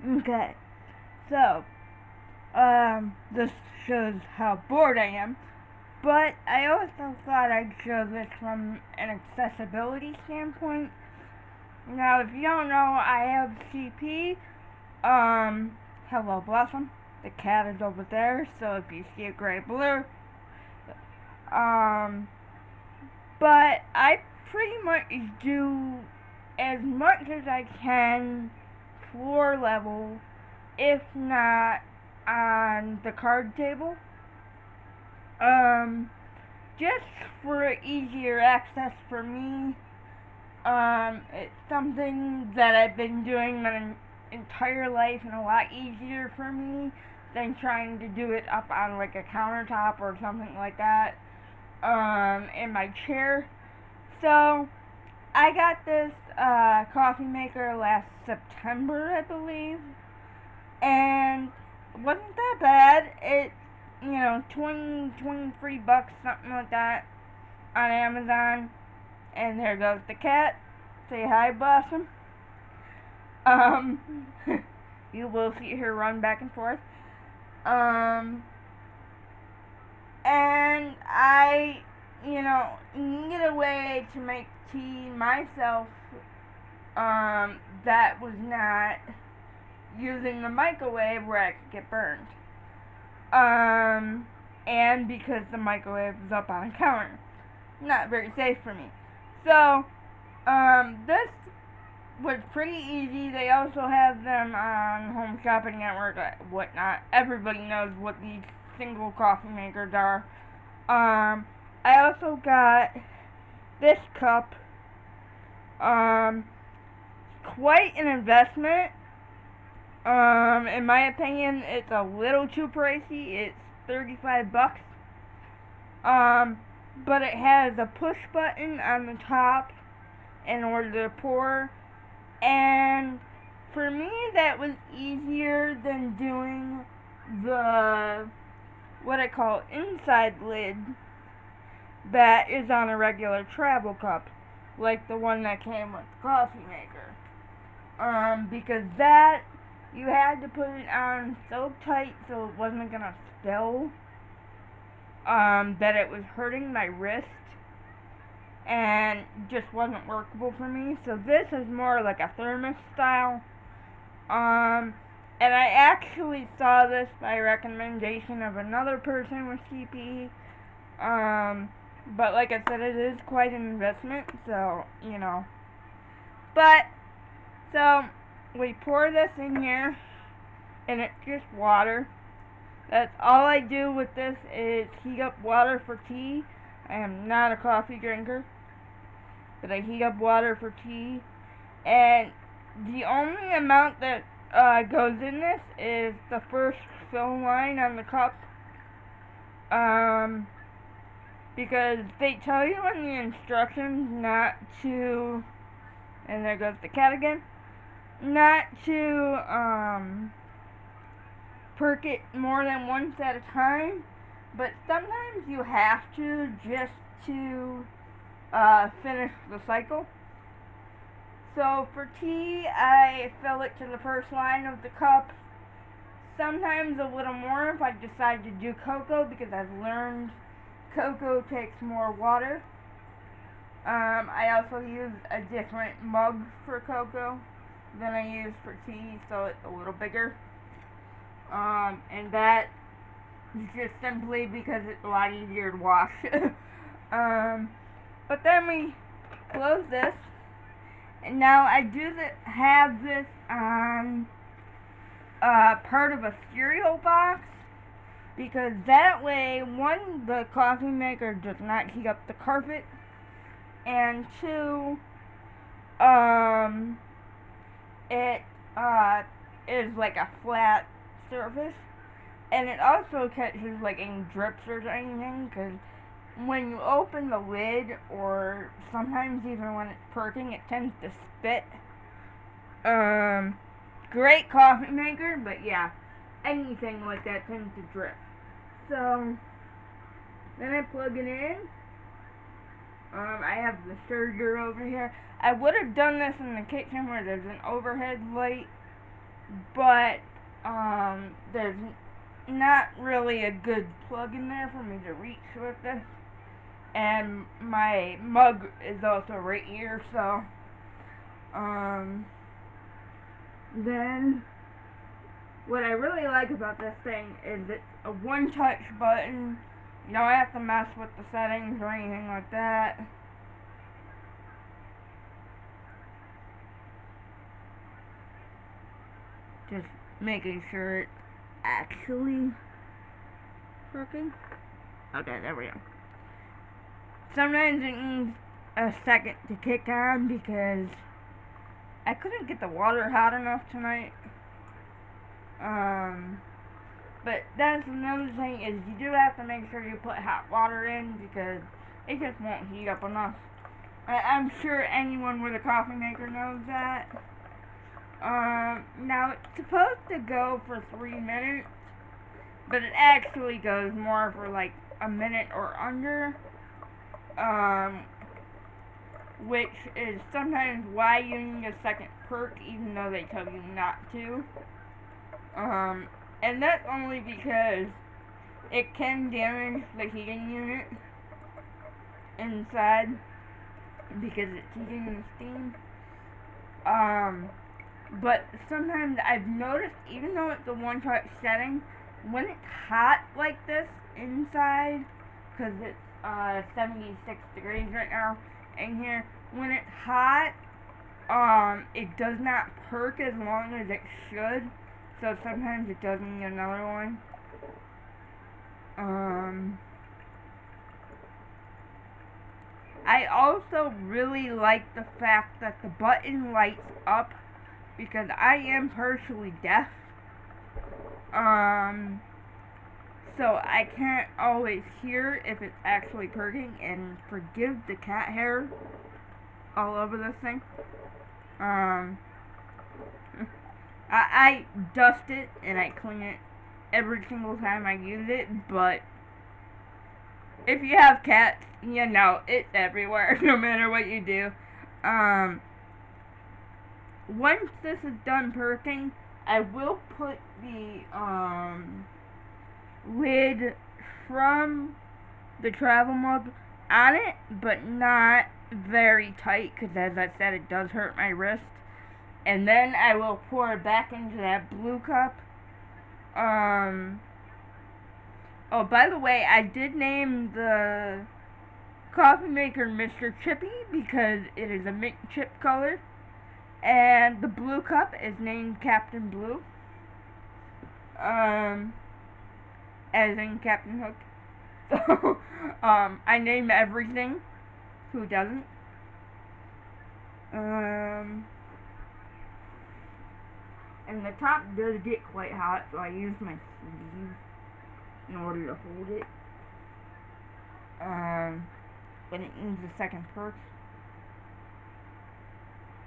Okay, so, this shows how bored I am, but I also thought I'd show this from an accessibility standpoint. Now, if you don't know, I have CP. Hello, Blossom. The cat is over there, so if you see a gray blur, um, but I pretty much do as much as I can floor level, if not on the card table. Um, just for easier access for me. It's something that I've been doing my entire life and a lot easier for me than trying to do it up on like a countertop or something like that, in my chair. So, I got this, coffee maker last September, I believe, and it wasn't that bad. It, 23 bucks, something like that, on Amazon. And there goes the cat. Say hi, Blossom. Um, you will see her run back and forth. And I, need a way to make tea myself, that was not using the microwave where I could get burned. And because the microwave was up on a counter. Not very safe for me. So, this was pretty easy. They also have them on Home Shopping Network, whatnot. Everybody knows what these single coffee makers are. I also got this cup. Quite an investment. In my opinion, it's a little too pricey. It's 35 bucks. But it has a push button on the top in order to pour, and for me that was easier than doing the what I call inside lid that is on a regular travel cup, like the one that came with the coffee maker. Because that you had to put it on so tight so it wasn't gonna spill. That it was hurting my wrist and just wasn't workable for me. So this is more like a thermos style. And I actually saw this by recommendation of another person with CP. But like I said, it is quite an investment, so, But, so, we pour this in here, and it's just water. That's all I do with this is heat up water for tea. I am not a coffee drinker, but I heat up water for tea. And the only amount that goes in this is the first fill line on the cup. Because they tell you in the instructions not to, and there goes the cat again, not to, perk it more than once at a time, but sometimes you have to just to finish the cycle. So for tea, I fill it to the first line of the cup. Sometimes a little more if I decide to do cocoa, because I've learned cocoa takes more water. I also use a different mug for cocoa than I use for tea, so it's a little bigger. And that is just simply because it's a lot easier to wash. But then we close this, and now I do have this on part of a cereal box, because that way, one, the coffee maker does not heat up the carpet, and two, it is like a flat surface, and it also catches like any drips or anything, because when you open the lid, or sometimes even when it's perking, it tends to spit. Great coffee maker, but yeah, anything like that tends to drip. So, then I plug it in. I have the stirrer over here. I would have done this in the kitchen where there's an overhead light, but there's not really a good plug in there for me to reach with this, and my mug is also right here, so then what I really like about this thing is it's a one-touch button. You don't have to mess with the settings or anything like that. Just making sure it's actually working. Okay, there we go. Sometimes it needs a second to kick on because I couldn't get the water hot enough tonight. But that's another thing is you do have to make sure you put hot water in because it just won't heat up enough. I'm sure anyone with a coffee maker knows that. Now it's supposed to go for 3 minutes, but it actually goes more for like a minute or under. Which is sometimes why you need a second perk even though they tell you not to. And that's only because it can damage the heating unit inside because it's heating the steam. But sometimes I've noticed, even though it's a one-touch setting, when it's hot like this inside, because it's 76 degrees right now in here, when it's hot, it does not perk as long as it should, so sometimes it does need another one. I also really like the fact that the button lights up because I am partially deaf. So I can't always hear if it's actually perking, and forgive the cat hair all over this thing. I dust it and I clean it every single time I use it, but if you have cats, you know it's everywhere no matter what you do. Once this is done perking, I will put the lid from the travel mug on it, but not very tight, because as I said, it does hurt my wrist. And then I will pour it back into that blue cup. Oh, by the way, I did name the coffee maker Mr. Chippy because it is a mint chip color. And the blue cup is named Captain Blue. As in Captain Hook. So, I name everything. Who doesn't? And the top does get quite hot, so I use my sleeve in order to hold it. When it needs a second perk.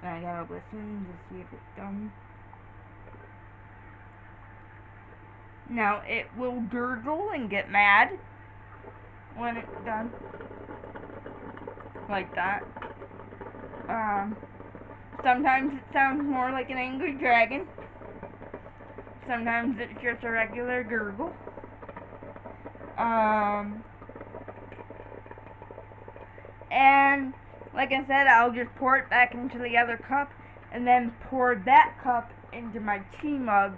Then I gotta listen to see if it's done. Now, it will gurgle and get mad when it's done. Like that. Sometimes it sounds more like an angry dragon. Sometimes it's just a regular gurgle. And like I said, I'll just pour it back into the other cup and then pour that cup into my tea mug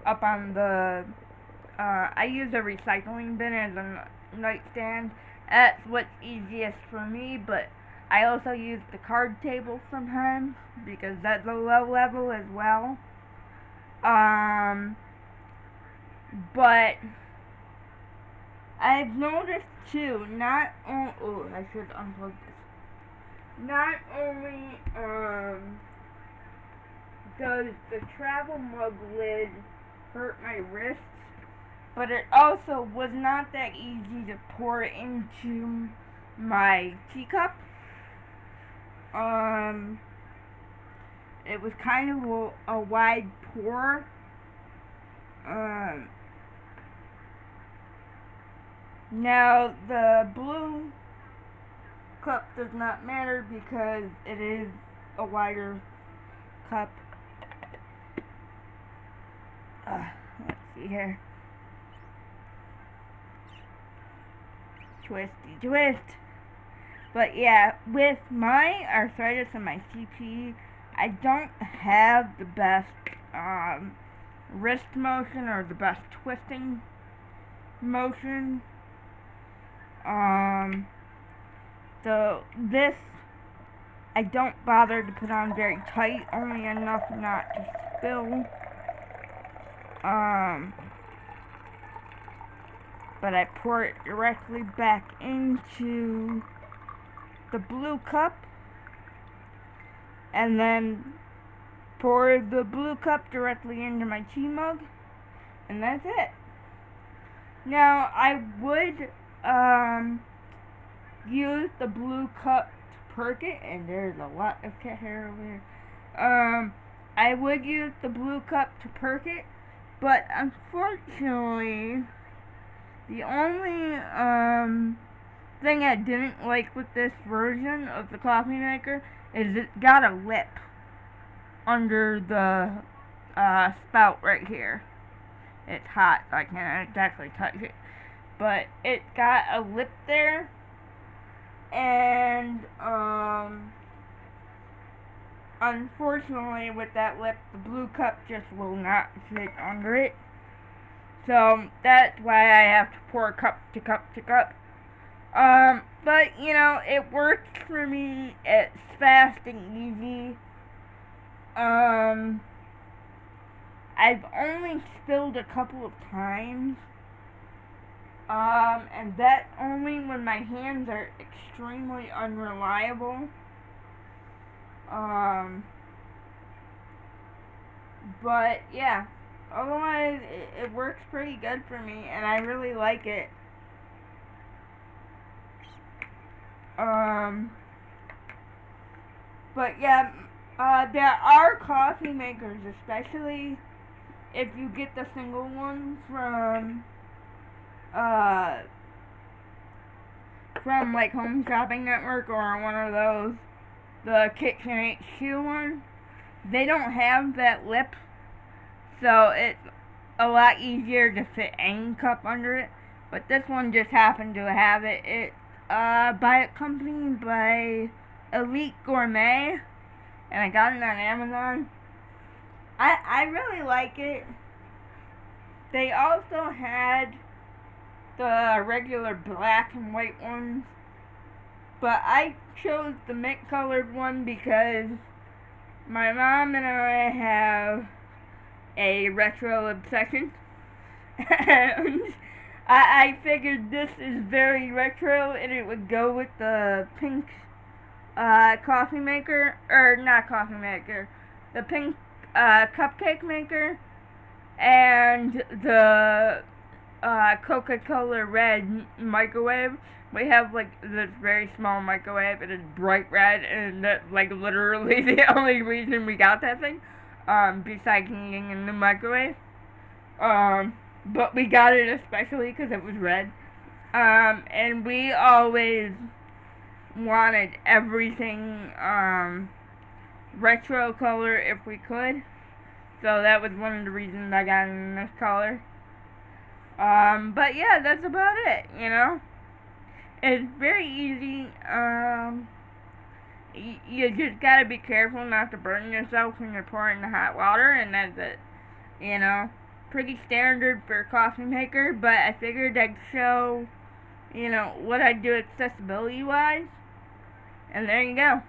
up on the I use a recycling bin as a nightstand. That's what's easiest for me, but I also use the card table sometimes because that's a low level as well. But I've noticed too, I should unplug this. Not only does the travel mug lid hurt my wrists, but it also was not that easy to pour into my teacup. It was kind of a wide pour. Now the blue cup does not matter because it is a wider cup. let's see here. Twisty twist. But yeah, with my arthritis and my CP, I don't have the best wrist motion or the best twisting motion. So this I don't bother to put on very tight, only enough not to spill. But I pour it directly back into the blue cup, and then pour the blue cup directly into my tea mug, and that's it. Now I would use the blue cup to perk it, and there's a lot of cat hair over here. I would use the blue cup to perk it, but unfortunately, the only thing I didn't like with this version of the coffee maker is it got a lip under the spout right here. It's hot, so I can't exactly touch it, but it got a lip there, and unfortunately with that lip, the blue cup just will not fit under it. So that's why I have to pour cup to cup to cup. But you know, it works for me. It's fast and easy. I've only spilled a couple of times. And that only when my hands are extremely unreliable. But yeah, otherwise it works pretty good for me, and I really like it. But yeah, there are coffee makers, especially if you get the single ones from like Home Shopping Network or one of those, the Kitchen HQ one. They don't have that lip, so it's a lot easier to fit any cup under it. But this one just happened to have it. It's by a company by Elite Gourmet, and I got it on Amazon. I really like it. They also had the regular black and white ones, but I chose the mint colored one because my mom and I have a retro obsession. And I figured this is very retro, and it would go with the pink coffee maker, or not coffee maker, the pink cupcake maker, and the Coca-Cola red microwave. We have like this very small microwave. It is bright red, and that's like literally the only reason we got that thing. Besides needing a new microwave. But we got it especially because it was red. And we always wanted everything retro color if we could. So that was one of the reasons I got in this color. But yeah, that's about it, you know. It's very easy. You just gotta be careful not to burn yourself when you're pouring the hot water, and that's it. You know, pretty standard for a coffee maker, but I figured I'd show, you know, what I do accessibility-wise. And there you go.